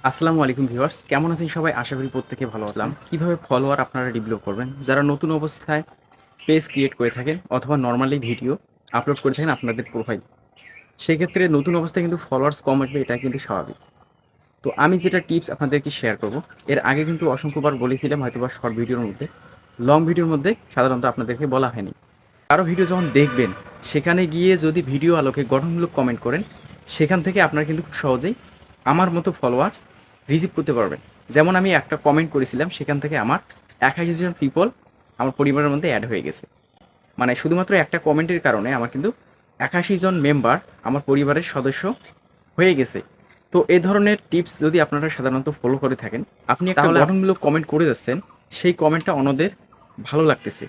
আসসালামু আলাইকুম ভিউয়ার্স, কেমন আছেন সবাই? আশা করি প্রত্যেকে ভালো আছেন। কিভাবে ফলোয়ার আপনারা ডেভেলপ করবেন? যারা নতুন অবস্থায় পেজ ক্রিয়েট করে থাকেন অথবা নরমালি ভিডিও আপলোড করে থাকেন আপনাদের প্রোফাইল, সেক্ষেত্রে নতুন অবস্থায় কিন্তু ফলোয়ার্স কম আসবে, এটা কিন্তু স্বাভাবিক। তো আমি যেটা টিপস আপনাদেরকে শেয়ার করব, এর আগে কিন্তু অসংখ্যবার বলেছিলাম, হয়তোবা শর্ট ভিডিওর মধ্যে, লং ভিডিওর মধ্যে সাধারণত আপনাদেরকে বলা হয়নি। কারো ভিডিও যখন দেখবেন, সেখানে গিয়ে যদি ভিডিও আলোকে গঠনমূলক কমেন্ট করেন, সেখান থেকে আপনারা কিন্তু খুব সহজেই আমার মতো ফলোয়ার্স রিসিভ করতে পারবেন। যেমন আমি একটা কমেন্ট করেছিলাম, সেখান থেকে আমার 81 জন পিপল আমার পরিবারের মধ্যে অ্যাড হয়ে গেছে। মানে শুধুমাত্র একটা কমেন্টের কারণে আমার কিন্তু 81 জন মেম্বার আমার পরিবারের সদস্য হয়ে গেছে। তো এই ধরনের টিপস যদি আপনারা সাধারণত ফলো করে থাকেন, আপনি একটা গঠনমূলক কমেন্ট করে যাচ্ছেন, সেই কমেন্টটা অন্যদের ভালো লাগতেছে।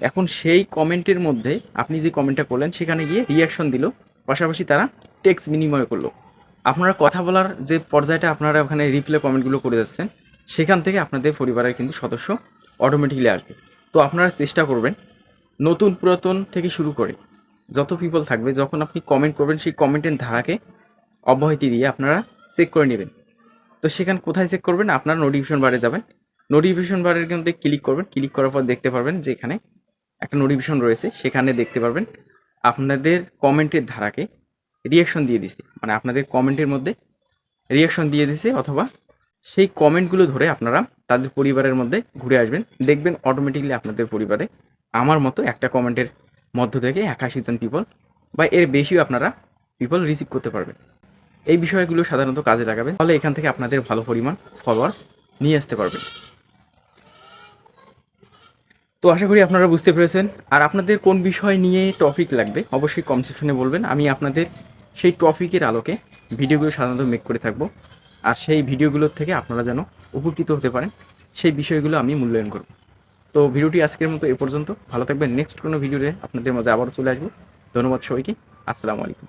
এখন সেই কমেন্টের মধ্যে আপনি যে কমেন্টটা করলেন, সেখানে গিয়ে রিয়াকশন দিল, পাশাপাশি তারা টেক্সট বিনিময় করলো। আপনারা কথা বলার যে পর্যায়টা আপনারা ওখানে রিপ্লে কমেন্টগুলো করে যাচ্ছেন, সেখান থেকে আপনাদের পরিবারের কিন্তু সদস্য অটোমেটিকলি আসবে। তো আপনারা চেষ্টা করবেন নতুন পুরাতন থেকে শুরু করে যত পিপল থাকবে, যখন আপনি কমেন্ট করবেন, সেই কমেন্টের ধারাকে অব্যাহতি দিয়ে আপনারা চেক করে নেবেন। তো সেখানে কোথায় চেক করবেন? আপনারা নোটিফিকেশন বারে যাবেন, নোটিফিকেশন বারের মধ্যে ক্লিক করবেন। ক্লিক করার পর দেখতে পারবেন যে এখানে একটা নোটিফিকেশন রয়েছে, সেখানে দেখতে পারবেন আপনাদের কমেন্টের ধারাকে রিয়াকশন দিয়ে দিছে, মানে আপনাদের কমেন্টের মধ্যে রিয়াকশন দিয়ে দিছে, অথবা সেই কমেন্টগুলো ধরে আপনারা তাদের পরিবারের মধ্যে ঘুরে আসবেন, দেখবেন অটোমেটিকলি আপনাদের পরিবারে আমার মতো একটা কমেন্টের মধ্য থেকে 81 জন পিপল বা এর বেশিও আপনারা পিপল রিসিভ করতে পারবেন। এই বিষয়গুলো সাধারণত কাজে লাগাবেন, তাহলে এখান থেকে আপনাদের ভালো পরিমাণ ফলোয়ার্স নিয়ে আসতে পারবেন। তো আশা করি আপনারা বুঝতে পেরেছেন। আর আপনাদের কোন বিষয় নিয়ে টপিক লাগবে অবশ্যই কমেন্ট সেকশনে বলবেন, আমি আপনাদের সেই টপিকের আলোকে ভিডিওগুলো সাধারণত মেক করে থাকবো। আর সেই ভিডিওগুলোর থেকে আপনারা যেন উপকৃত হতে পারেন, সেই বিষয়গুলো আমি মূল্যায়ন করব। তো ভিডিওটি আজকের মতো এ পর্যন্ত। ভালো থাকবেন, নেক্সট কোনো ভিডিওতে আপনাদের মাঝে আবারও চলে আসবো। ধন্যবাদ সবাইকে। আসসালামু আলাইকুম।